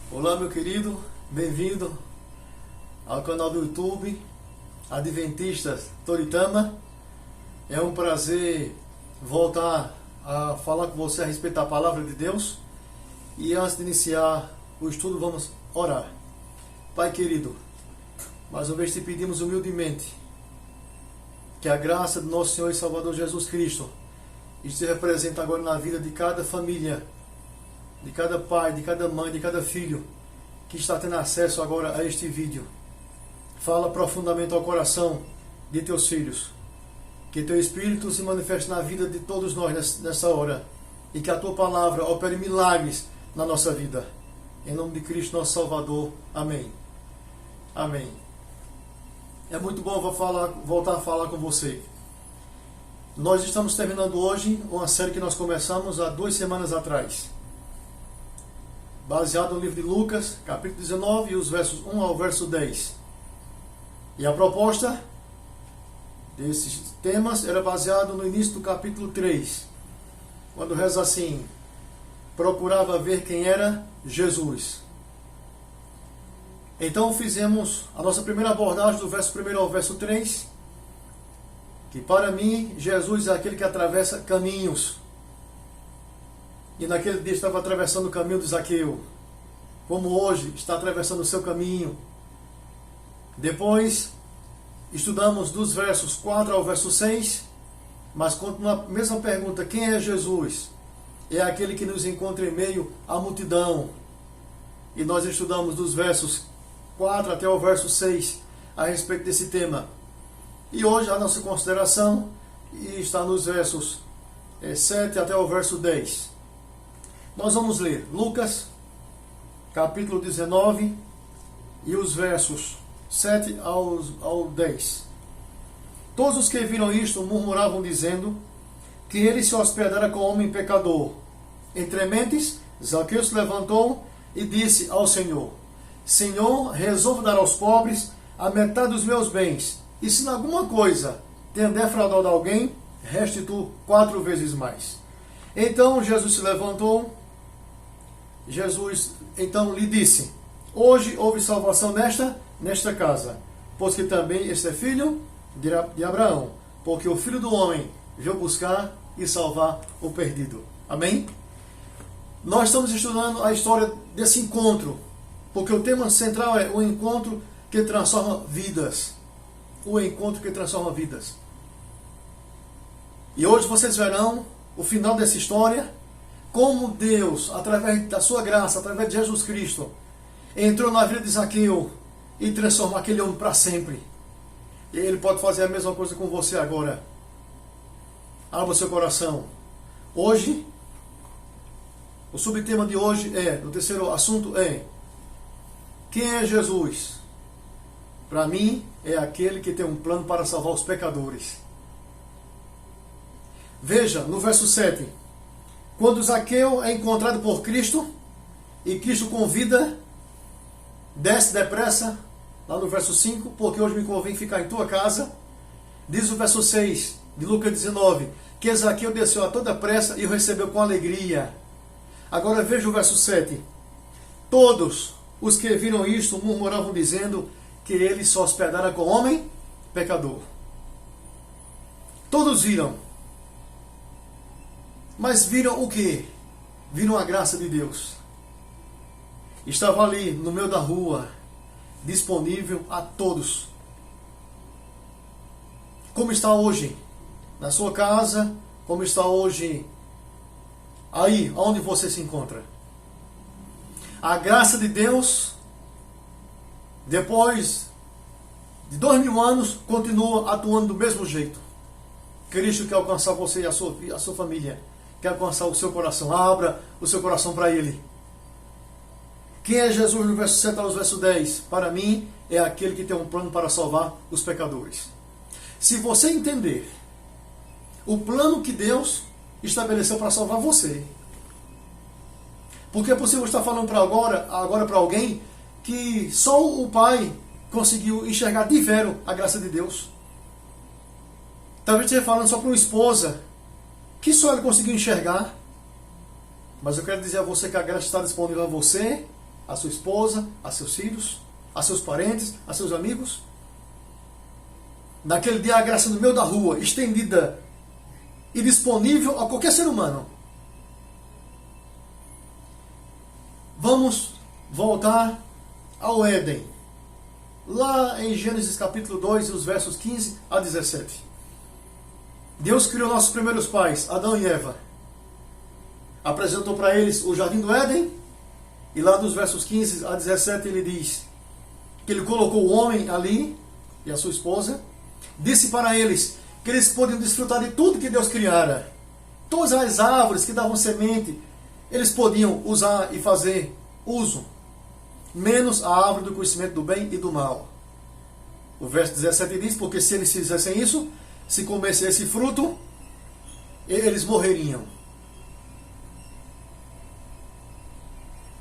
Olá, meu querido, bem-vindo ao canal do YouTube Adventistas Toritama. É um prazer voltar a falar com você a respeito da palavra de Deus. E antes de iniciar o estudo, vamos orar. Pai querido, mais uma vez te pedimos humildemente que a graça do nosso Senhor e Salvador Jesus Cristo esteja presente agora na vida de cada família, de cada pai, de cada mãe, de cada filho que está tendo acesso agora a este vídeo. Fala profundamente ao coração de teus filhos. Que teu Espírito se manifeste na vida de todos nós nessa hora. E que a tua palavra opere milagres na nossa vida. Em nome de Cristo, nosso Salvador. Amém. Amém. É muito bom voltar a falar com você. Nós estamos terminando hoje uma série que nós começamos há 2 semanas atrás. Baseado no livro de Lucas, capítulo 19, os versos 1 ao verso 10. E a proposta desses temas era baseado no início do capítulo 3, quando reza assim: procurava ver quem era Jesus. Então fizemos a nossa primeira abordagem do verso 1 ao verso 3, que para mim Jesus é aquele que atravessa caminhos. E naquele dia estava atravessando o caminho de Zaqueu, como hoje está atravessando o seu caminho. Depois estudamos dos versos 4 ao verso 6, mas continua a mesma pergunta: quem é Jesus? É aquele que nos encontra em meio à multidão. E nós estudamos dos versos 4 até o verso 6 a respeito desse tema. E hoje a nossa consideração está nos versos 7 até o verso 10. Nós vamos ler Lucas, capítulo 19, e os versos 7 ao 10. Todos os que viram isto murmuravam, dizendo que ele se hospedara com homem pecador. Entre mentes, Zaqueu se levantou e disse ao Senhor: Senhor, resolvo dar aos pobres a metade dos meus bens, e se em alguma coisa tenho defraudado alguém, restituo 4 vezes mais. Então Jesus se levantou. Jesus então lhe disse: hoje houve salvação nesta casa, pois que também este é filho de Abraão, porque o Filho do Homem veio buscar e salvar o perdido. Amém? Nós estamos estudando a história desse encontro, porque o tema central é o encontro que transforma vidas. O encontro que transforma vidas. E hoje vocês verão o final dessa história, como Deus, através da sua graça, através de Jesus Cristo, entrou na vida de Zaqueu e transformou aquele homem para sempre. E Ele pode fazer a mesma coisa com você agora. Abra seu coração. Hoje, o subtema de hoje o terceiro assunto é: quem é Jesus? Para mim, é aquele que tem um plano para salvar os pecadores. Veja, no verso 7. Quando Zaqueu é encontrado por Cristo, e Cristo convida, desce depressa, lá no verso 5, porque hoje me convém ficar em tua casa. Diz o verso 6 de Lucas 19, que Zaqueu desceu a toda pressa e o recebeu com alegria. Agora veja o verso 7. Todos os que viram isto murmuravam, dizendo que ele se hospedara com homem pecador. Todos viram. Mas viram o quê? Viram a graça de Deus. Estava ali no meio da rua, disponível a todos. Como está hoje na sua casa, como está hoje aí onde você se encontra. A graça de Deus, depois de 2000 anos, continua atuando do mesmo jeito. Cristo quer alcançar você e a sua família. Quer alcançar o seu coração. Abra o seu coração para Ele. Quem é Jesus no verso 7 ao verso 10? Para mim, é aquele que tem um plano para salvar os pecadores. Se você entender o plano que Deus estabeleceu para salvar você, porque é possível estar falando agora para alguém que só o Pai conseguiu enxergar de vero a graça de Deus. Talvez esteja falando só para uma esposa que só ele conseguiu enxergar. Mas eu quero dizer a você que a graça está disponível a você a sua esposa, a seus filhos, a seus parentes, a seus amigos. Naquele dia a graça no meio da rua, estendida e disponível a qualquer ser humano. Vamos voltar ao Éden. Lá em Gênesis capítulo 2, os versos 15 a 17. Deus criou nossos primeiros pais, Adão e Eva. Apresentou para eles o jardim do Éden. E lá dos versos 15 a 17 ele diz que ele colocou o homem ali e a sua esposa. Disse para eles que eles podiam desfrutar de tudo que Deus criara. Todas as árvores que davam semente, eles podiam usar e fazer uso. Menos a árvore do conhecimento do bem e do mal. O verso 17 diz, porque se eles fizessem isso, se comessem esse fruto, eles morreriam.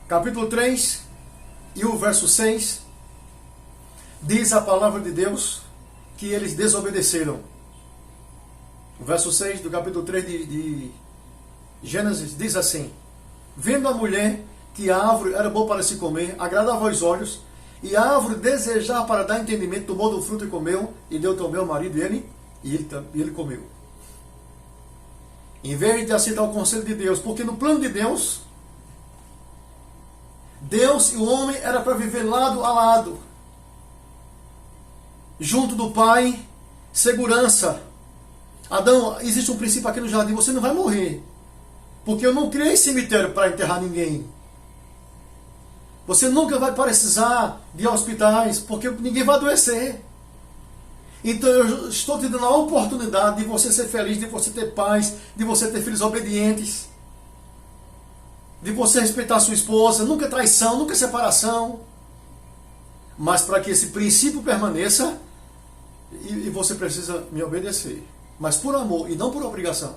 Capítulo 3 e o verso 6 diz a palavra de Deus que eles desobedeceram. O verso 6 do capítulo 3 de Gênesis diz assim: vendo a mulher que a árvore era boa para se comer, agradava aos olhos, e a árvore desejava para dar entendimento, tomou do fruto e comeu, e deu também ao marido dele, e ele comeu. Em vez de aceitar o conselho de Deus, porque no plano de Deus, Deus e o homem era para viver lado a lado, junto do Pai, segurança. Adão, existe um princípio aqui no jardim: você não vai morrer, porque eu não criei cemitério para enterrar ninguém. Você nunca vai precisar de hospitais, porque ninguém vai adoecer. Então eu estou te dando a oportunidade de você ser feliz, de você ter paz, de você ter filhos obedientes, de você respeitar a sua esposa, nunca traição, nunca separação. Mas para que esse princípio permaneça, e você precisa me obedecer, mas por amor e não por obrigação.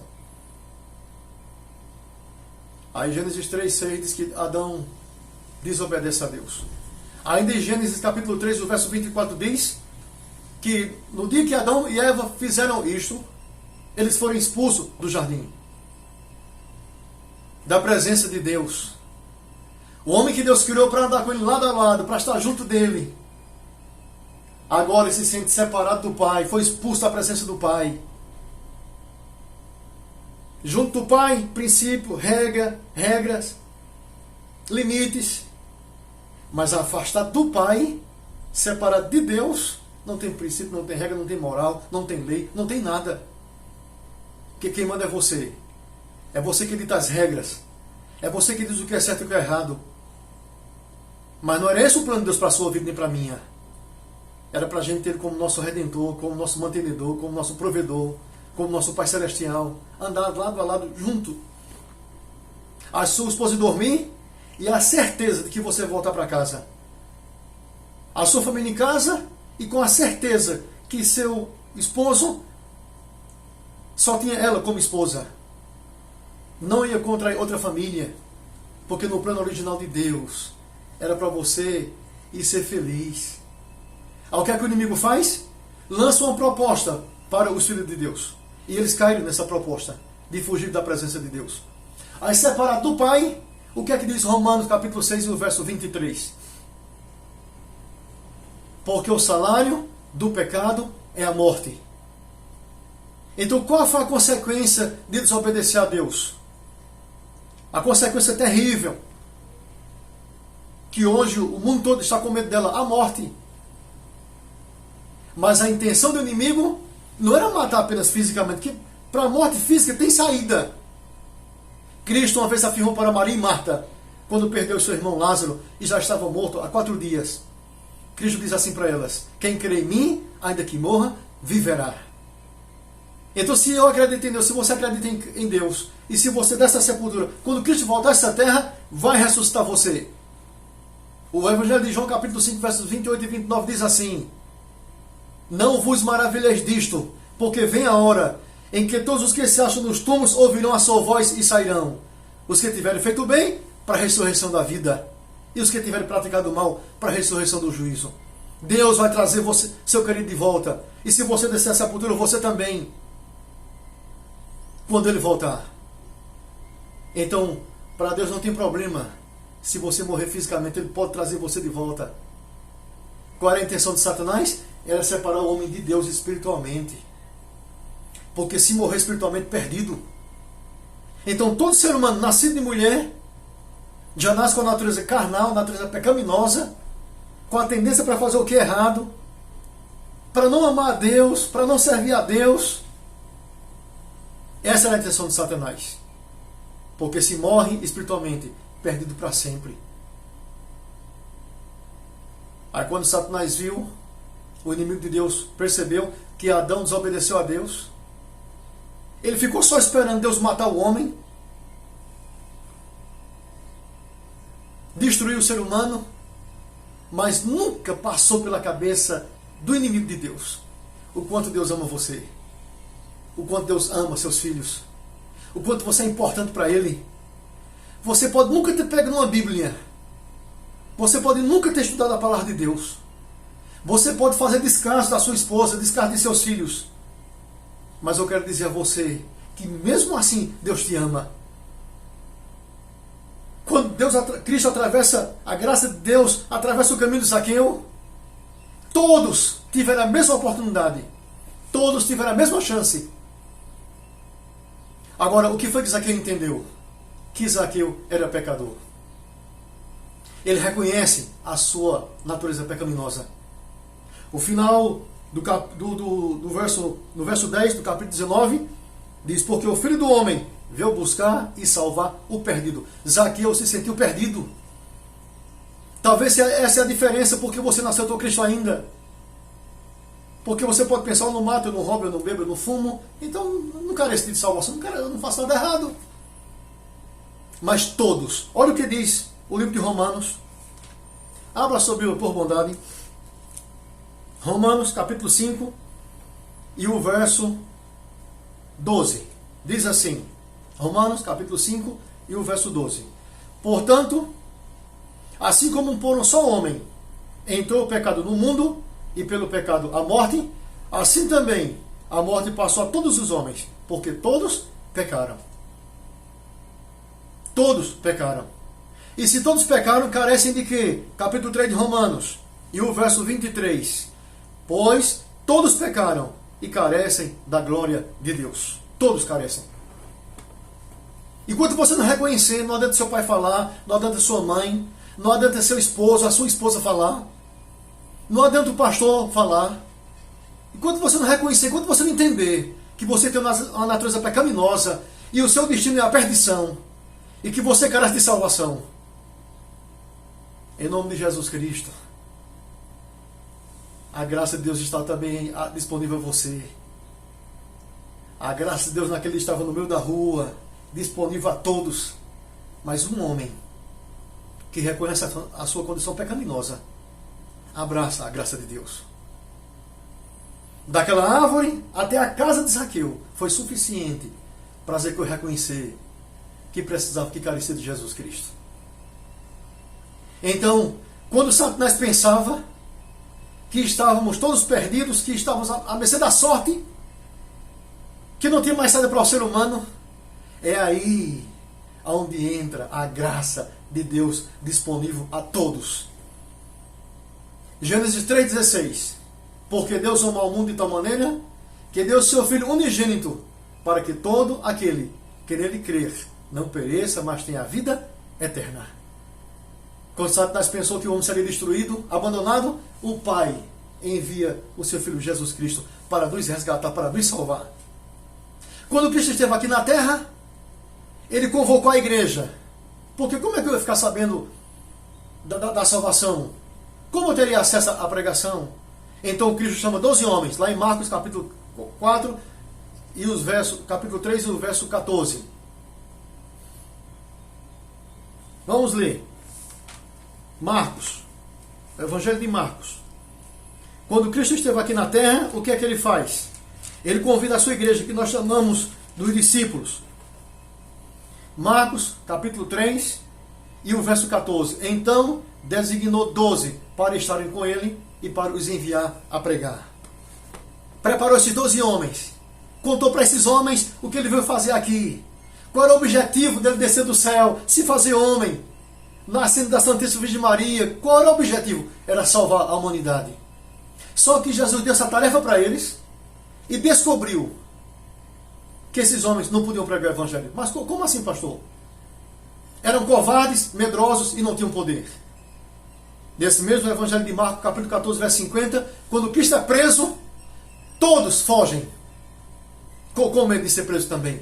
Aí Gênesis 3:6 diz que Adão desobedece a Deus. Ainda em Gênesis capítulo 3, o verso 24 diz que no dia que Adão e Eva fizeram isto, eles foram expulsos do jardim, da presença de Deus. O homem que Deus criou para andar com ele lado a lado, para estar junto dele, agora ele se sente separado do Pai, foi expulso da presença do Pai. Junto do Pai, princípio, regras, limites. Mas afastado do Pai, separado de Deus, não tem princípio, não tem regra, não tem moral, não tem lei, não tem nada. Porque quem manda é você. É você que dita as regras. É você que diz o que é certo e o que é errado. Mas não era esse o plano de Deus para a sua vida nem para a minha. Era para a gente ter como nosso Redentor, como nosso mantenedor, como nosso provedor, como nosso Pai Celestial. Andar lado a lado, junto. A sua esposa dormir e a certeza de que você volta para casa. A sua família em casa e com a certeza que seu esposo só tinha ela como esposa. Não ia contra outra família. Porque no plano original de Deus era para você ir ser feliz. Aí o que é que o inimigo faz? Lança uma proposta para os filhos de Deus. E eles caíram nessa proposta de fugir da presença de Deus. Aí separado do Pai, o que é que diz Romanos capítulo 6, no verso 23? Porque o salário do pecado é a morte. Então qual foi a consequência de desobedecer a Deus? A consequência terrível, que hoje o mundo todo está com medo dela, a morte. Mas a intenção do inimigo não era matar apenas fisicamente, porque para a morte física tem saída. Cristo uma vez afirmou para Maria e Marta, quando perdeu seu irmão Lázaro e já estava morto há 4 dias. Cristo diz assim para elas: quem crê em mim, ainda que morra, viverá. Então se eu acredito em Deus, se você acredita em Deus, e se você dessa sepultura, quando Cristo voltar a essa terra, vai ressuscitar você. O Evangelho de João capítulo 5, versos 28 e 29 diz assim: não vos maravilheis disto, porque vem a hora em que todos os que se acham nos túmulos ouvirão a sua voz e sairão. Os que tiverem feito bem, para a ressurreição da vida. E os que tiverem praticado mal, para a ressurreição do juízo. Deus vai trazer você, seu querido, de volta. E se você descer a sepultura, você também. Quando Ele voltar. Então, para Deus não tem problema se você morrer fisicamente, ele pode trazer você de volta. Qual era a intenção de Satanás? Era separar o homem de Deus espiritualmente. Porque se morrer espiritualmente, perdido. Então todo ser humano nascido de mulher já nasce com a natureza carnal, natureza pecaminosa, com a tendência para fazer o que é errado, para não amar a Deus, para não servir a Deus. Essa era a intenção de Satanás. Porque se morre espiritualmente, perdido para sempre. Aí quando Satanás viu, o inimigo de Deus percebeu que Adão desobedeceu a Deus, ele ficou só esperando Deus matar o homem, destruir o ser humano, mas nunca passou pela cabeça do inimigo de Deus o quanto Deus ama você, o quanto Deus ama seus filhos, o quanto você é importante para Ele. Você pode nunca ter pego numa Bíblia, você pode nunca ter estudado a palavra de Deus, você pode fazer descanso da sua esposa, descanso de seus filhos, mas eu quero dizer a você que mesmo assim Deus te ama. Quando Cristo atravessa, a graça de Deus atravessa o caminho de Zaqueu, todos tiveram a mesma oportunidade, todos tiveram a mesma chance. Agora, o que foi que Zaqueu entendeu? Que Zaqueu era pecador. Ele reconhece a sua natureza pecaminosa. O final no verso 10 do capítulo 19 diz: porque o Filho do Homem veio buscar e salvar o perdido. Zaqueu se sentiu perdido. Talvez essa é a diferença porque você não aceitou Cristo ainda. Porque você pode pensar: eu não mato, eu não roubo, eu não bebo, eu não fumo, então eu não careço de salvação, eu não faço nada errado. Mas todos, olha o que diz o livro de Romanos. Abra sua Bíblia por bondade. Romanos capítulo 5 e o verso 12. Diz assim, Romanos capítulo 5 e o verso 12. Portanto, assim como por um só homem entrou o pecado no mundo, e pelo pecado a morte, assim também a morte passou a todos os homens, porque todos pecaram. Todos pecaram. E se todos pecaram, carecem de quê? Capítulo 3 de Romanos e o verso 23. Pois todos pecaram e carecem da glória de Deus. Todos carecem. Enquanto você não reconhecer, não adianta seu pai falar, não adianta sua mãe, não adianta seu esposo, a sua esposa falar, não adianta o pastor falar. Enquanto você não reconhecer, enquanto você não entender que você tem uma natureza pecaminosa e o seu destino é a perdição e que você carece de salvação, em nome de Jesus Cristo, a graça de Deus está também disponível a você. A graça de Deus naquele dia estava no meio da rua, disponível a todos. Mas um homem que reconhece a sua condição pecaminosa abraça a graça de Deus. Daquela árvore até a casa de Zaqueu foi suficiente para Zaqueu reconhecer que precisava, que carecia de Jesus Cristo. Então, quando Satanás pensava que estávamos todos perdidos, que estávamos à mercê da sorte, que não tinha mais saída para o ser humano, é aí onde entra a graça de Deus disponível a todos. Gênesis 3,16. Porque Deus amou o mundo de tal maneira que deu o seu Filho unigênito, para que todo aquele que nele crer não pereça, mas tenha a vida eterna. Quando Satanás pensou que o homem seria destruído, abandonado, o Pai envia o seu Filho Jesus Cristo para nos resgatar, para nos salvar. Quando Cristo esteve aqui na terra, ele convocou a igreja. Porque como é que eu ia ficar sabendo da salvação? Como eu teria acesso à pregação? Então Cristo chama 12 homens, lá em Marcos capítulo 4, e capítulo 3 e o verso 14. Vamos ler. Marcos, Evangelho de Marcos. Quando Cristo esteve aqui na terra, o que é que ele faz? Ele convida a sua igreja, que nós chamamos dos discípulos. Marcos, capítulo 3 e o verso 14. Então designou 12 para estarem com ele e para os enviar a pregar. Preparou esses 12 homens. Contou para esses homens o que ele veio fazer aqui. Qual era o objetivo dele descer do céu, se fazer homem. nascendo da Santíssima Virgem Maria. Qual era o objetivo? Era salvar a humanidade. Só que Jesus deu essa tarefa para eles e descobriu que esses homens não podiam pregar o evangelho. Mas como assim, pastor? Eram covardes, medrosos e não tinham poder. Nesse mesmo evangelho de Marcos, capítulo 14, verso 50, quando Cristo é preso, todos fogem com medo de ser preso também.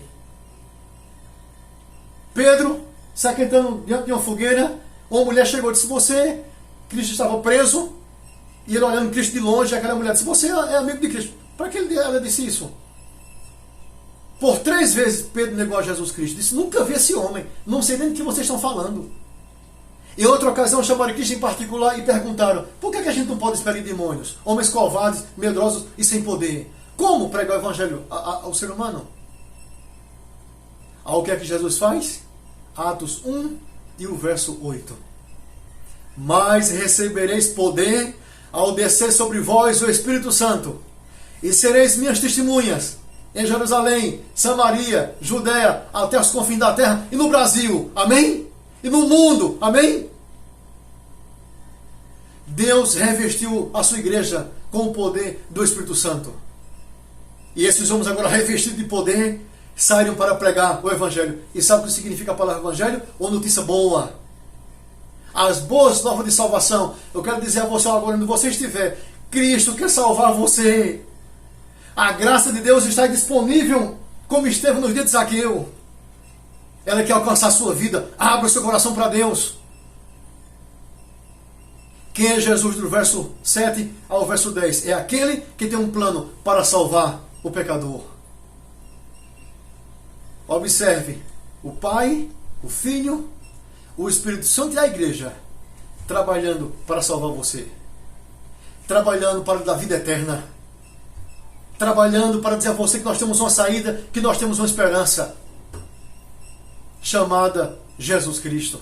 Pedro, se aquentando diante de uma fogueira, uma mulher chegou e disse: você, Cristo estava preso, e ele olhando Cristo de longe, aquela mulher disse: você é amigo de Cristo. Para que ela disse isso? Por 3 vezes Pedro negou a Jesus Cristo. Disse: nunca vi esse homem, não sei nem do que vocês estão falando. Em outra ocasião chamaram Cristo em particular e perguntaram: por que a gente não pode expelir demônios? Homens covardes, medrosos e sem poder. Como pregar o evangelho ao ser humano? Ao que é que Jesus faz? Atos 1 e o verso 8. Mas recebereis poder ao descer sobre vós o Espírito Santo, e sereis minhas testemunhas em Jerusalém, Samaria, Judéia, até os confins da terra e no Brasil. Amém? E no mundo. Amém? Deus revestiu a sua igreja com o poder do Espírito Santo. E esses homens agora revestidos de poder saíram para pregar o evangelho. E sabe o que significa a palavra evangelho? Uma notícia boa. As boas novas de salvação. Eu quero dizer a você agora, onde você estiver, Cristo quer salvar você. A graça de Deus está disponível, como esteve nos dias de Zaqueu. Ela quer alcançar a sua vida. Abra o seu coração para Deus. Quem é Jesus do verso 7 ao verso 10? É aquele que tem um plano para salvar o pecador. Observe, o Pai, o Filho, o Espírito Santo e a Igreja trabalhando para salvar você. Trabalhando para dar vida eterna. Trabalhando para dizer a você que nós temos uma saída, que nós temos uma esperança, chamada Jesus Cristo.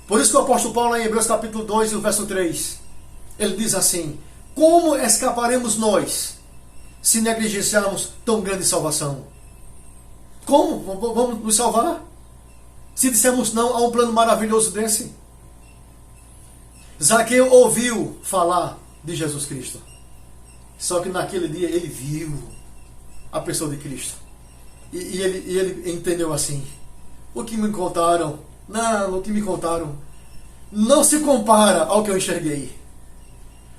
Por isso que o apóstolo Paulo, em Hebreus capítulo 2 e o verso 3, ele diz assim: como escaparemos nós se negligenciarmos tão grande salvação? Como vamos nos salvar se dissermos não a um plano maravilhoso desse? Zaqueu ouviu falar de Jesus Cristo. Só que naquele dia ele viu a pessoa de Cristo. E ele entendeu assim: o que me contaram, o que me contaram não se compara ao que eu enxerguei.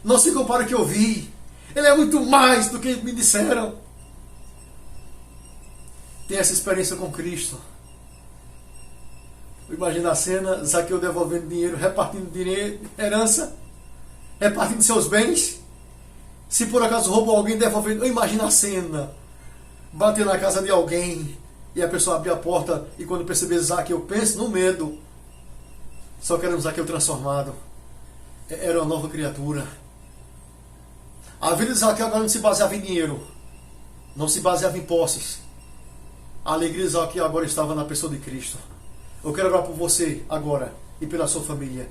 Não se compara ao que eu vi. Ele é muito mais do que me disseram. Tem essa experiência com Cristo. Imagina a cena: Zaqueu devolvendo dinheiro, repartindo dinheiro, herança, repartindo seus bens. Se por acaso roubou alguém, devolvendo. Imagina a cena: bater na casa de alguém e a pessoa abrir a porta, e quando perceber Zaqueu, pense no medo. Só que era um Zaqueu transformado. Era uma nova criatura. A vida de Zaqueu agora não se baseava em dinheiro, não se baseava em posses. A alegria de Zaqueu agora estava na pessoa de Cristo. Eu quero orar por você agora e pela sua família.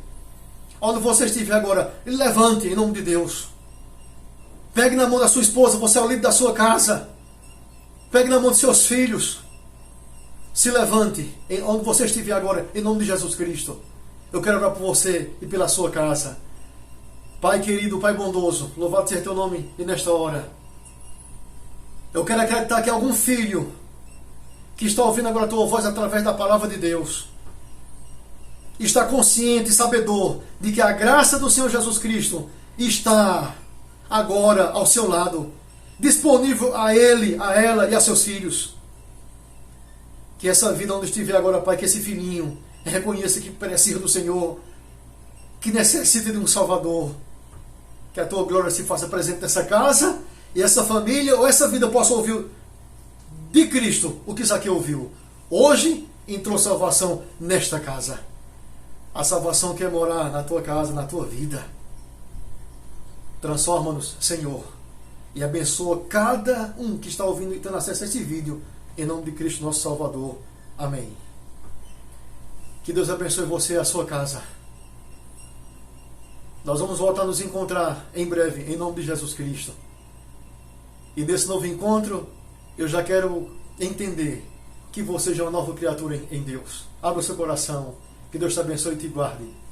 Onde você estiver agora, levante em nome de Deus. Pegue na mão da sua esposa, você é o líder da sua casa. Pegue na mão de seus filhos. Se levante onde você estiver agora, em nome de Jesus Cristo. Eu quero orar por você e pela sua casa. Pai querido, Pai bondoso, louvado seja teu nome e nesta hora. Eu quero acreditar que algum filho que está ouvindo agora a tua voz através da palavra de Deus está consciente e sabedor de que a graça do Senhor Jesus Cristo está agora ao seu lado, disponível a ele, a ela e a seus filhos. Que essa vida onde estiver agora, Pai, que esse filhinho reconheça que precisa do Senhor, que necessita de um Salvador. Que a tua glória se faça presente nessa casa, e essa família ou essa vida possa ouvir de Cristo o que Zaqueu ouviu. Hoje entrou salvação nesta casa. A salvação quer morar na tua casa, na tua vida. Transforma-nos, Senhor, e abençoa cada um que está ouvindo e tendo acesso a esse vídeo, em nome de Cristo, nosso Salvador. Amém. Que Deus abençoe você e a sua casa. Nós vamos voltar a nos encontrar em breve, em nome de Jesus Cristo. E nesse novo encontro, eu já quero entender que você já é uma nova criatura em Deus. Abra o seu coração Que Deus te abençoe e te guarde.